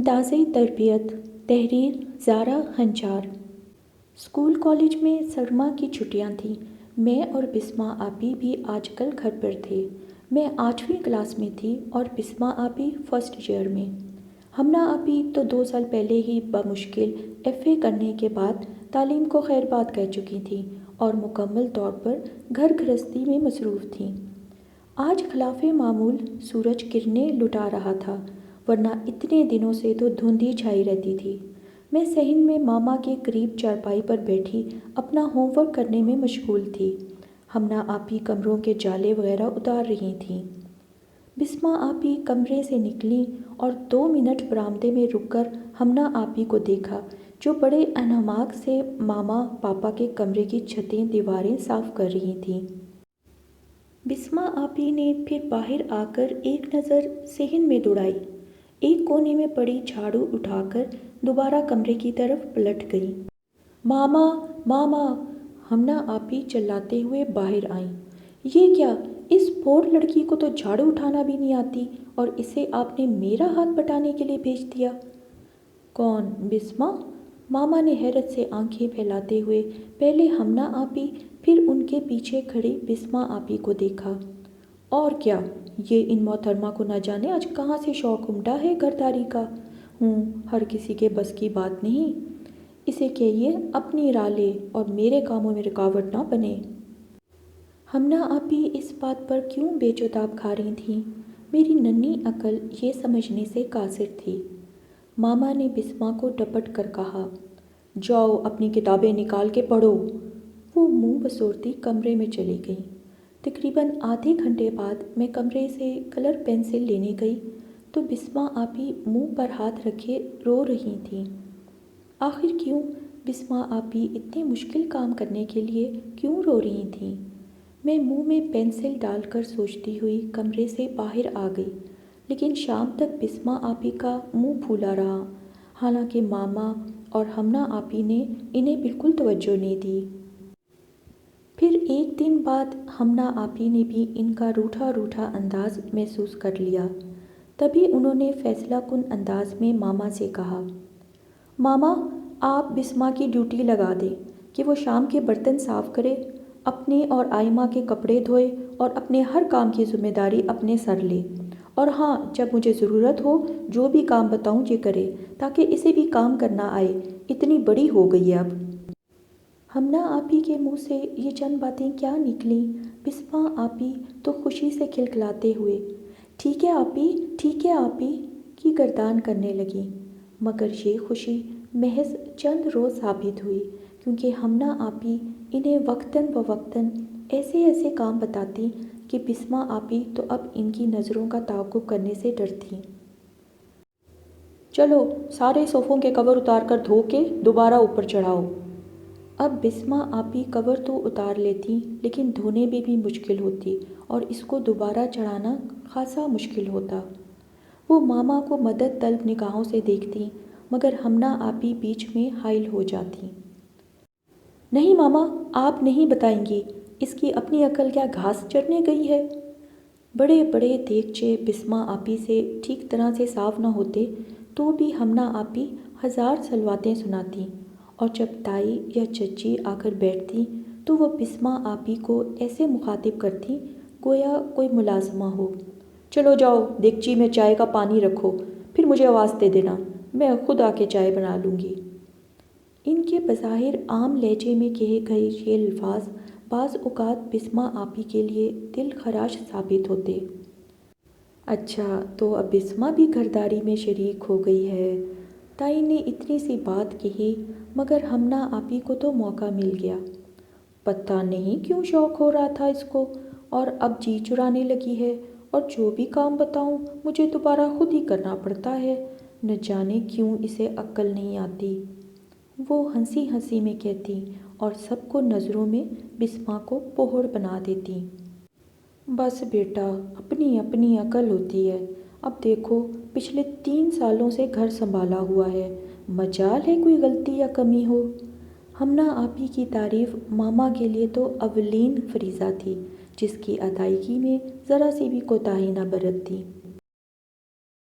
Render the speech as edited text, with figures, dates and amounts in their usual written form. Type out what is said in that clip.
اندازِ تربیت، تحریر زارا ہنچار۔ School college میں سرما کی چھٹیاں تھیں۔ میں اور بسمہ آپی بھی آج کل گھر پر تھے۔ میں 8ویں کلاس میں تھی اور بسمہ آپی فرسٹ ایئر میں۔ ہمنا آپی تو 2 سال پہلے ہی بمشکل FA کرنے کے بعد تعلیم کو خیر بات کہہ چکی تھیں اور مکمل طور پر گھر گھرستی میں مصروف تھیں۔ آج خلاف معمول سورج کرنیں لٹا رہا تھا، ورنہ اتنے دنوں سے تو دھند ہی چھائی رہتی تھی۔ میں صحن میں ماما کے قریب چارپائی پر بیٹھی اپنا ہوم ورک کرنے میں مشغول تھی۔ ہمنا آپی کمروں کے جالے وغیرہ اتار رہی تھیں۔ بسمہ آپی کمرے سے نکلیں اور 2 منٹ برآمدے میں رک کر ہمنا آپی کو دیکھا، جو بڑے انہماک سے ماما پاپا کے کمرے کی چھتیں دیواریں صاف کر رہی تھیں۔ بسمہ آپی نے پھر باہر آ کر ایک نظر صحن میں دوڑائی، ایک کونے میں پڑی جھاڑو اٹھا کر دوبارہ کمرے کی طرف پلٹ گئی۔ ماما ماما! ہمنا آپی چلاتے ہوئے باہر آئیں۔ یہ کیا؟ اس بور لڑکی کو تو جھاڑو اٹھانا بھی نہیں آتی اور اسے آپ نے میرا ہاتھ بٹانے کے لیے بھیج دیا۔ کون؟ بسمہ؟ ماما نے حیرت سے آنکھیں پھیلاتے ہوئے پہلے ہمنا آپی پھر ان کے پیچھے کھڑی بسمہ آپی کو دیکھا۔ اور کیا، یہ ان محترمہ کو نہ جانے آج کہاں سے شوق امٹا ہے گھرداری کا۔ ہر کسی کے بس کی بات نہیں۔ اسے کہیے اپنی راہ لے اور میرے کاموں میں رکاوٹ نہ بنے۔ ہمنا آپی اس بات پر کیوں بے چتاب کھا رہی تھیں؟ میری ننھی عقل یہ سمجھنے سے قاصر تھی۔ ماما نے بسمہ کو ڈپٹ کر کہا، جاؤ اپنی کتابیں نکال کے پڑھو۔ وہ منہ بسورتی کمرے میں چلی گئیں۔ تقریباً آدھے گھنٹے بعد میں کمرے سے کلر پنسل لینے گئی تو بسمہ آپی منہ پر ہاتھ رکھے رو رہی تھیں۔ آخر کیوں؟ بسمہ آپی اتنے مشکل کام کرنے کے لیے کیوں رو رہی تھیں؟ میں منہ میں پنسل ڈال کر سوچتی ہوئی کمرے سے باہر آ گئی، لیکن شام تک بسمہ آپی کا منہ پھولا رہا، حالانکہ ماما اور ہمنا آپی نے انہیں بالکل توجہ نہیں دی۔ پھر ایک دن بعد ہمنا آپی نے بھی ان کا روٹھا روٹھا انداز محسوس کر لیا۔ تبھی انہوں نے فیصلہ کن انداز میں ماما سے کہا، ماما آپ بسمہ کی ڈیوٹی لگا دیں کہ وہ شام کے برتن صاف کرے، اپنے اور آئمہ کے کپڑے دھوئے اور اپنے ہر کام کی ذمہ داری اپنے سر لے، اور ہاں جب مجھے ضرورت ہو جو بھی کام بتاؤں یہ کرے، تاکہ اسے بھی کام کرنا آئے، اتنی بڑی ہو گئی ہے اب۔ ہمنا آپی کے منہ سے یہ چند باتیں کیا نکلیں؟ بسمہ آپی تو خوشی سے کھلکھلاتے ہوئے ٹھیک ہے آپی، ٹھیک ہے آپی کی گردان کرنے لگیں۔ مگر یہ خوشی محض چند روز ثابت ہوئی، کیونکہ ہمنا آپی انہیں وقتاً فوقتاً ایسے ایسے کام بتاتی کہ بسمہ آپی تو اب ان کی نظروں کا تعاقب کرنے سے ڈرتیں۔ چلو سارے صوفوں کے کور اتار کر دھو کے دوبارہ اوپر چڑھاؤ۔ اب بسمہ آپی کور تو اتار لیتی، لیکن دھونے میں بھی مشکل ہوتی اور اس کو دوبارہ چڑھانا خاصا مشکل ہوتا۔ وہ ماما کو مدد طلب نگاہوں سے دیکھتیں، مگر ہمنا آپی بیچ میں حائل ہو جاتیں۔ نہیں ماما، آپ نہیں بتائیں گی، اس کی اپنی عقل کیا گھاس چرنے گئی ہے؟ بڑے بڑے دیگچے بسمہ آپی سے ٹھیک طرح سے صاف نہ ہوتے تو بھی ہمنا آپی ہزار سلواتیں سناتیں، اور جب تائی یا چچی آ کر بیٹھتی تو وہ بسمہ آپی کو ایسے مخاطب کرتی گویا کوئی ملازمہ ہو، چلو جاؤ دیگچی میں چائے کا پانی رکھو، پھر مجھے آواز دے دینا، میں خود آ کے چائے بنا لوں گی۔ ان کے بظاہر عام لہجے میں کہے گئے یہ الفاظ بعض اوقات بسمہ آپی کے لیے دل خراش ثابت ہوتے۔ اچھا تو اب بسمہ بھی گھرداری میں شریک ہو گئی ہے۔ تائی نے اتنی سی بات کہی، مگر ہمنا آپی کو تو موقع مل گیا۔ پتہ نہیں کیوں شوق ہو رہا تھا اس کو، اور اب جی چرانے لگی ہے، اور جو بھی کام بتاؤں مجھے دوبارہ خود ہی کرنا پڑتا ہے، نہ جانے کیوں اسے عقل نہیں آتی۔ وہ ہنسی ہنسی میں کہتی اور سب کو نظروں میں بسمہ کو پوہڑ بنا دیتی، بس بیٹا اپنی اپنی عقل ہوتی ہے، اب دیکھو پچھلے 3 سالوں سے گھر سنبھالا ہوا ہے، مجال ہے کوئی غلطی یا کمی ہو۔ ہمنا آپی کی تعریف ماما کے لیے تو اولین فریضہ تھی، جس کی ادائیگی میں ذرا سی بھی کوتاہی نہ برتتی۔